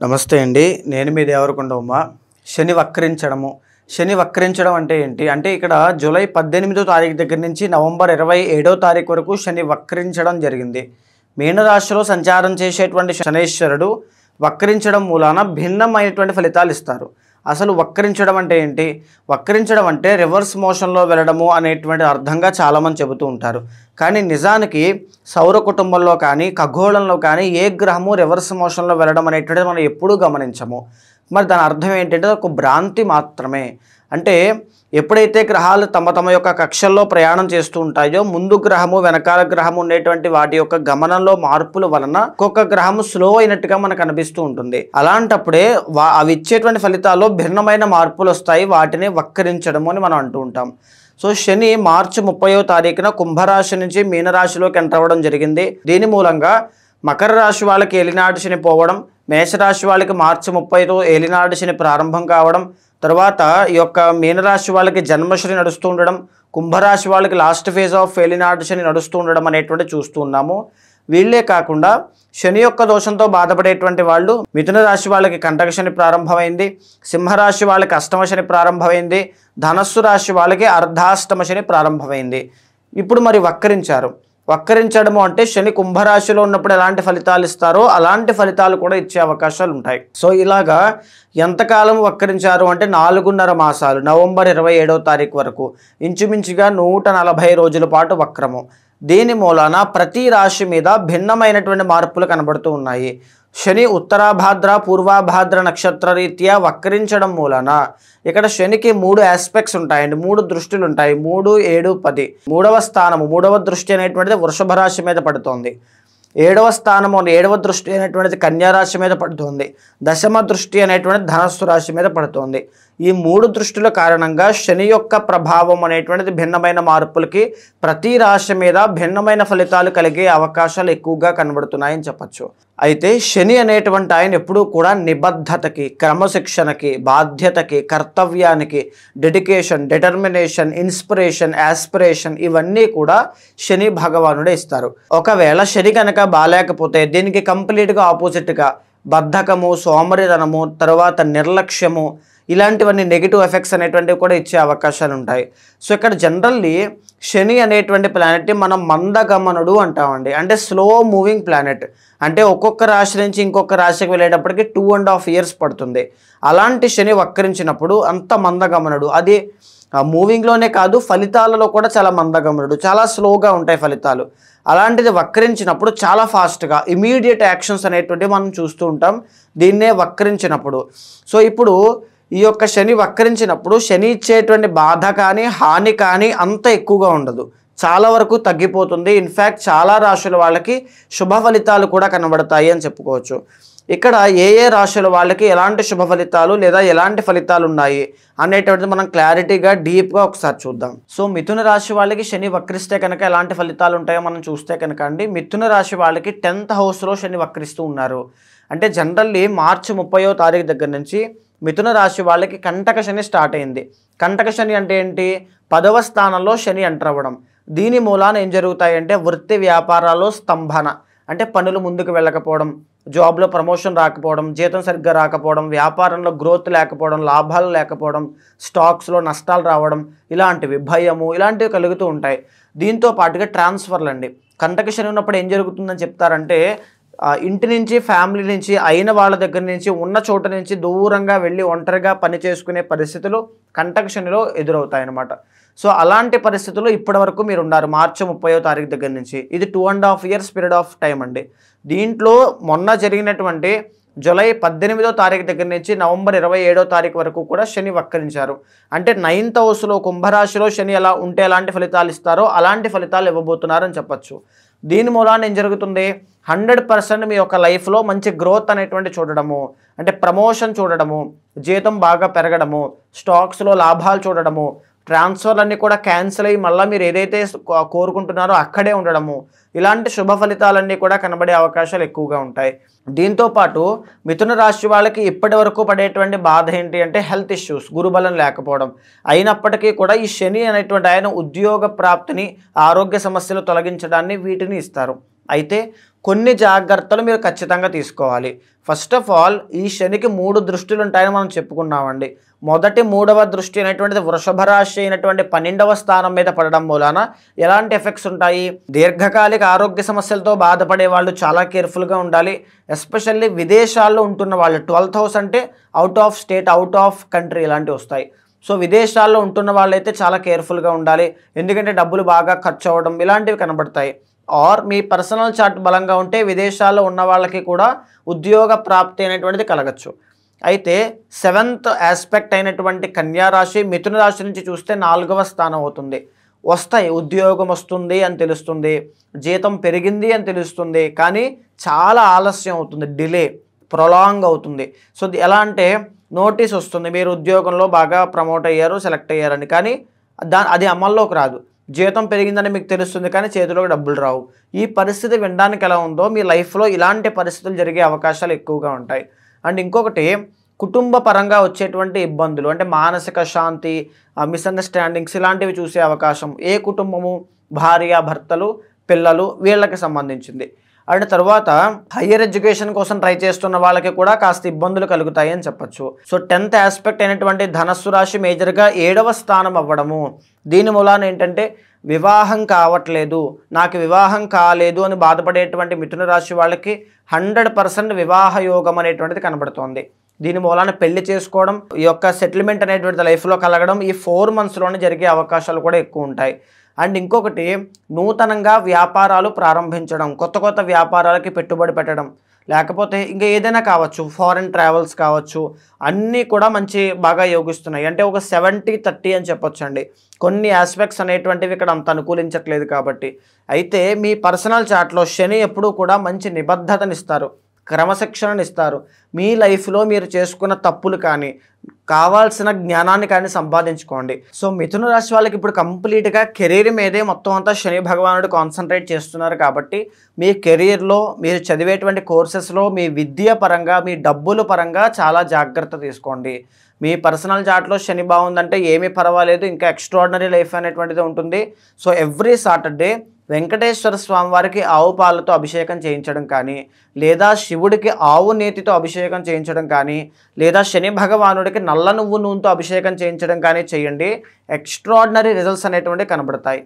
నమస్తే అండి. నేను మీ దేవరకొండ ఉమ. శని వక్రించడం అంటే ఏంటి అంటే ఇక్కడ జూలై 18వ తారీఖు దగ్గర నుంచి నవంబర్ 27వ తారీఖు వరకు శని వక్రించడం జరిగింది. మీనరాశిలో సంచారం చేసేటువంటి శనైశ్వరుడు వక్రించడం మూలాన భిన్నమైనటువంటి ఫలితాలు ఇస్తారు. అసలు వక్రించడం అంటే ఏంటి? వక్రించడం అంటే రివర్స్ మోషన్లో వెళ్ళడము అనేటువంటి అర్థంగా చాలామంది చెబుతూ ఉంటారు. కానీ నిజానికి సౌర కుటుంబంలో కానీ ఖగోళంలో కానీ ఏ గ్రహము రివర్స్ మోషన్లో వెళ్ళడం అనేటువంటిది మనం ఎప్పుడూ గమనించము. మరి దాని అర్థం ఏంటంటే ఒక భ్రాంతి మాత్రమే. అంటే ఎప్పుడైతే గ్రహాలు తమ తమ యొక్క కక్షల్లో ప్రయాణం చేస్తూ ఉంటాయో ముందు గ్రహము వెనకాల గ్రహము ఉండేటువంటి వాటి యొక్క గమనంలో మార్పుల వలన ఒక్కొక్క గ్రహము స్లో అయినట్టుగా మనకు అనిపిస్తూ ఉంటుంది. అలాంటప్పుడే అవి ఇచ్చేటువంటి ఫలితాల్లో భిన్నమైన మార్పులు వస్తాయి. వాటిని వక్రించడము అని మనం అంటూ ఉంటాం. సో శని మార్చి 30వ తారీఖున కుంభరాశి నుంచి మీనరాశిలోకి ఎంటర్ అవ్వడం జరిగింది. దీని మూలంగా మకర రాశి వాళ్ళకి ఏలినాటి శని పోవడం, మేషరాశి వాళ్ళకి మార్చి 30తో ఏలినాటి శని ప్రారంభం కావడం, తర్వాత ఈ యొక్క మీనరాశి వాళ్ళకి జన్మశని నడుస్తూ ఉండడం, కుంభరాశి వాళ్ళకి లాస్ట్ ఫేజ్ ఆఫ్ ఏలినాటి శని నడుస్తూ ఉండడం అనేటువంటి చూస్తూ ఉన్నాము. వీళ్ళే కాకుండా శని యొక్క దోషంతో బాధపడేటువంటి వాళ్ళు మిథున రాశి వాళ్ళకి కంటక శని ప్రారంభమైంది, సింహరాశి వాళ్ళకి అష్టమ శని ప్రారంభమైంది, ధనస్సు రాశి వాళ్ళకి అర్ధాష్టమ శని ప్రారంభమైంది. ఇప్పుడు మరి వక్రించడము అంటే శని కుంభరాశిలో ఉన్నప్పుడు ఎలాంటి ఫలితాలు ఇస్తారో అలాంటి ఫలితాలు కూడా ఇచ్చే అవకాశాలు ఉంటాయి. సో ఇలాగా ఎంతకాలం వక్రించారు అంటే 4.5 మాసాలు, నవంబర్ 27వ తారీఖు వరకు ఇంచుమించుగా 140 రోజుల పాటు వక్రము. దీని మూలాన ప్రతి రాశి మీద భిన్నమైనటువంటి మార్పులు కనబడుతూ ఉన్నాయి. శని ఉత్తరాభాద్ర పూర్వాభాద్ర నక్షత్ర రీత్యా వక్రించడం మూలన ఇక్కడ శనికి 3 ఆస్పెక్ట్స్ ఉంటాయండి, 3 దృష్టిలు ఉంటాయి. 3, 7, 10. 3వ స్థానము 3వ దృష్టి అనేటువంటిది వృషభ రాశి మీద పడుతోంది. 7వ స్థానము 7వ దృష్టి అనేటువంటిది కన్యా రాశి మీద పడుతోంది. దశమ దృష్టి అనేటువంటిది ధనస్సు రాశి మీద పడుతోంది. ఈ 3 దృష్టిల కారణంగా శని యొక్క ప్రభావం అనేటువంటిది భిన్నమైన మార్పులకి ప్రతి రాశి మీద భిన్నమైన ఫలితాలు కలిగే అవకాశాలు ఎక్కువగా కనబడుతున్నాయని చెప్పచ్చు. అయితే శని అనేటువంటి ఆయన ఎప్పుడూ కూడా నిబద్ధతకి, క్రమశిక్షణకి, బాధ్యతకి, కర్తవ్యానికి, డెడికేషన్, డిటర్మినేషన్, ఇన్స్పిరేషన్, యాస్పిరేషన్ ఇవన్నీ కూడా శని భగవానుడే ఇస్తారు. ఒకవేళ శని కనుక బాలేకపోతే దీనికి కంప్లీట్గా ఆపోజిట్గా బద్ధకము, సోమరితనము, తర్వాత నిర్లక్ష్యము ఇలాంటివన్నీ నెగిటివ్ ఎఫెక్ట్స్ అనేటువంటివి కూడా ఇచ్చే అవకాశాలు ఉంటాయి. సో ఇక్కడ జనరల్లీ శని అనేటువంటి ప్లానెట్ని మనం మందగమనుడు అంటామండి. అంటే స్లో మూవింగ్ ప్లానెట్. అంటే ఒక్కొక్క రాశి నుంచి ఇంకొక రాశికి వెళ్ళేటప్పటికి 2.5 years పడుతుంది. అలాంటి శని వక్రించినప్పుడు అంత మందగమనుడు. అది మూవింగ్లోనే కాదు ఫలితాలలో కూడా చాలా మందగమనుడు, చాలా స్లోగా ఉంటాయి ఫలితాలు. అలాంటిది వక్రించినప్పుడు చాలా ఫాస్ట్గా ఇమీడియట్ యాక్షన్స్ అనేటువంటివి మనం చూస్తూ ఉంటాం దీన్నే వక్రించినప్పుడు. సో ఇప్పుడు ఈ యొక్క శని వక్రించినప్పుడు శని ఇచ్చేటువంటి బాధ కానీ హాని కానీ అంత ఎక్కువగా ఉండదు, చాలా వరకు తగ్గిపోతుంది. ఇన్ఫ్యాక్ట్ చాలా రాశుల వాళ్ళకి శుభ ఫలితాలు కూడా కనబడతాయి అని చెప్పుకోవచ్చు. ఇక్కడ ఏ రాశుల వాళ్ళకి ఎలాంటి శుభ ఫలితాలు లేదా ఎలాంటి ఫలితాలు ఉన్నాయి అనేటువంటిది మనం క్లారిటీగా డీప్గా ఒకసారి చూద్దాం. సో మిథున రాశి వాళ్ళకి శని వక్రిస్తే కనుక ఎలాంటి ఫలితాలు ఉంటాయో మనం చూస్తే కనుక అండి, మిథున రాశి వాళ్ళకి 10th హౌస్లో శని వక్రిస్తూ ఉన్నారు. అంటే జనరల్లీ మార్చి 30వ తారీఖు దగ్గర నుంచి మిథున రాశి వాళ్ళకి కంటక శని స్టార్ట్ అయింది. కంటక శని అంటే ఏంటి? 10వ స్థానంలో శని ఎంటర్ అవ్వడం. దీని మూలాన ఏం జరుగుతాయంటే వృత్తి వ్యాపారాల్లో స్తంభన, అంటే పనులు ముందుకు వెళ్ళకపోవడం, జాబ్లో ప్రమోషన్ రాకపోవడం, జీతం సరిగ్గా రాకపోవడం, వ్యాపారంలో గ్రోత్ లేకపోవడం, లాభాలు లేకపోవడం, స్టాక్స్లో నష్టాలు రావడం, ఇలాంటివి భయము ఇలాంటివి కలుగుతూ ఉంటాయి. దీంతో పాటుగా ట్రాన్స్ఫర్లు అండి. కంటక శని ఉన్నప్పుడు ఏం జరుగుతుందని చెప్తారంటే ఇంటి నుంచి, ఫ్యామిలీ నుంచి, అయిన వాళ్ళ దగ్గర నుంచి, ఉన్న చోట నుంచి దూరంగా వెళ్ళి ఒంటరిగా పని చేసుకునే పరిస్థితులు కంటక శనిలో ఎదురవుతాయన్నమాట. సో అలాంటి పరిస్థితుల్లో ఇప్పటి వరకు మీరు ఉన్నారు మార్చి 30వ తారీఖు దగ్గర నుంచి. ఇది 2.5 years పీరియడ్ ఆఫ్ టైం అండి. దీంట్లో మొన్న జరిగినటువంటి జూలై 18వ తారీఖు దగ్గర నుంచి నవంబర్ 27వ తారీఖు వరకు కూడా శని వక్రించారు. అంటే 9th హౌస్లో కుంభరాశిలో శని ఎలా ఉంటే ఎలాంటి ఫలితాలు ఇస్తారో అలాంటి ఫలితాలు ఇవ్వబోతున్నారని చెప్పచ్చు. దీని మూలాన ఏం జరుగుతుంది? 100% మీ యొక్క లైఫ్లో మంచి గ్రోత్ అనేటువంటి చూడడము, అంటే ప్రమోషన్ చూడడము, జీతం బాగా పెరగడము, స్టాక్స్లో లాభాలు చూడడము, ట్రాన్స్ఫర్లన్నీ కూడా క్యాన్సిల్ అయ్యి మళ్ళీ మీరు ఏదైతే కోరుకుంటున్నారో అక్కడే ఉండడము, ఇలాంటి శుభ ఫలితాలన్నీ కూడా కనబడే అవకాశాలు ఎక్కువగా ఉంటాయి. దీంతో పాటు మిథున రాశి వాళ్ళకి ఇప్పటి వరకు పడేటువంటి బాధ ఏంటి అంటే హెల్త్ ఇష్యూస్, గురుబలం లేకపోవడం. అయినప్పటికీ కూడా ఈ శని అనేటువంటి ఆయన ఉద్యోగ ప్రాప్తిని, ఆరోగ్య సమస్యలు తొలగించడాన్ని వీటిని ఇస్తారు. అయితే కొన్ని జాగ్రత్తలు మీరు ఖచ్చితంగా తీసుకోవాలి. ఫస్ట్ ఆఫ్ ఆల్ ఈ శనికి 3 దృష్టులు ఉంటాయని మనం చెప్పుకున్నామండి. మొదటి 3వ దృష్టి అనేటువంటిది వృషభ రాశి అయినటువంటి 12వ స్థానం మీద పడడం మూలాన ఎలాంటి ఎఫెక్ట్స్ ఉంటాయి? దీర్ఘకాలిక ఆరోగ్య సమస్యలతో బాధపడే వాళ్ళు చాలా కేర్ఫుల్గా ఉండాలి. ఎస్పెషల్లీ విదేశాల్లో ఉంటున్న వాళ్ళు 12th హౌస్ అంటే out of state, out of country ఇలాంటివి వస్తాయి. సో విదేశాల్లో ఉంటున్న వాళ్ళైతే చాలా కేర్ఫుల్గా ఉండాలి. ఎందుకంటే డబ్బులు బాగా ఖర్చు అవ్వడం ఇలాంటివి కనబడతాయి. ఆర్ మీ పర్సనల్ చార్ట్ బలంగా ఉంటే విదేశాల్లో ఉన్న వాళ్ళకి కూడా ఉద్యోగ ప్రాప్తి అనేటువంటిది కలగచ్చు. అయితే 7th ఆస్పెక్ట్ అయినటువంటి కన్యా రాశి మిథున రాశి నుంచి చూస్తే 4వ స్థానం అవుతుంది. వస్తాయి, ఉద్యోగం వస్తుంది అని తెలుస్తుంది, జీతం పెరిగింది అని తెలుస్తుంది, కానీ చాలా ఆలస్యం అవుతుంది, డిలే, ప్రొలాంగ్ అవుతుంది. సో ఎలా అంటే నోటీస్ వస్తుంది, మీరు ఉద్యోగంలో బాగా ప్రమోట్ అయ్యారు, సెలెక్ట్ అయ్యారని, కానీ అది అమల్లోకి రాదు. జీతం పెరిగిందని మీకు తెలుస్తుంది కానీ చేతిలోకి డబ్బులు రావు. ఈ పరిస్థితి వినడానికి ఎలా ఉందో మీ లైఫ్లో ఇలాంటి పరిస్థితులు జరిగే అవకాశాలు ఎక్కువగా ఉంటాయి. అండ్ ఇంకొకటి, కుటుంబ పరంగా వచ్చేటువంటి ఇబ్బందులు అంటే మానసిక శాంతి, మిస్అండర్స్టాండింగ్స్ ఇలాంటివి చూసే అవకాశం. ఏ కుటుంబము, భార్య భర్తలు పిల్లలు వీళ్ళకి సంబంధించింది. అండ్ తర్వాత హయ్యర్ ఎడ్యుకేషన్ కోసం ట్రై చేస్తున్న వాళ్ళకి కూడా కాస్త ఇబ్బందులు కలుగుతాయి అని చెప్పచ్చు. సో 10th ఆస్పెక్ట్ అయినటువంటి ధనస్సు రాశి మేజర్గా 7వ స్థానం అవ్వడము, దీని మూలాన ఏంటంటే వివాహం కావట్లేదు, నాకు వివాహం కాలేదు అని బాధపడేటువంటి మిథున రాశి వాళ్ళకి 100% వివాహ యోగం అనేటువంటిది కనబడుతోంది. దీని మూలాన పెళ్లి చేసుకోవడం, ఈ యొక్క సెటిల్మెంట్ అనేటువంటి లైఫ్లో కలగడం ఈ 4 monthsలోనే జరిగే అవకాశాలు కూడా ఎక్కువ ఉంటాయి. అండ్ ఇంకొకటి, నూతనంగా వ్యాపారాలు ప్రారంభించడం, కొత్త కొత్త వ్యాపారాలకి పెట్టుబడి పెట్టడం, లేకపోతే ఇంకా ఏదైనా కావచ్చు, ఫారెన్ ట్రావెల్స్ కావచ్చు, అన్నీ కూడా బాగా యోగిస్తున్నాయి. అంటే ఒక 70-30 అని చెప్పొచ్చు అండి. కొన్ని ఆస్పెక్ట్స్ అనేటువంటివి ఇక్కడ అంత అనుకూలించట్లేదు కాబట్టి. అయితే మీ పర్సనల్ చార్ట్లో శని ఎప్పుడూ కూడా మంచి నిబద్ధతనిస్తారు, క్రమశిక్షణనిస్తారు. మీ లైఫ్లో మీరు చేసుకున్న తప్పులు కానీ కావాల్సిన జ్ఞానాన్ని కానీ సంపాదించుకోండి. సో మిథున రాశి వాళ్ళకి ఇప్పుడు కంప్లీట్గా కెరీర్ మీదే మొత్తం అంతా శని భగవానుడు కాన్సన్ట్రేట్ చేస్తున్నారు కాబట్టి మీ కెరీర్లో, మీరు చదివేటువంటి కోర్సెస్లో, మీ విద్య పరంగా, మీ డబ్బుల పరంగా చాలా జాగ్రత్త తీసుకోండి. మీ పర్సనల్ చార్ట్లో శని బాగుందంటే ఏమీ పర్వాలేదు, ఇంకా ఎక్స్ట్రాడినరీ లైఫ్ అనేటువంటిది ఉంటుంది. సో ఎవ్రీ సాటర్డే వెంకటేశ్వర స్వామి వారికి ఆవు పాలతో అభిషేకం చేయించడం కానీ, లేదా శివుడికి ఆవు నేతితో అభిషేకం చేయించడం కానీ, లేదా శని భగవానుడికి నల్ల నువ్వు నూనెతో అభిషేకం చేయించడం కానీ చేయండి. ఎక్స్ట్రాడినరీ రిజల్ట్స్ అనేటువంటివి కనబడతాయి.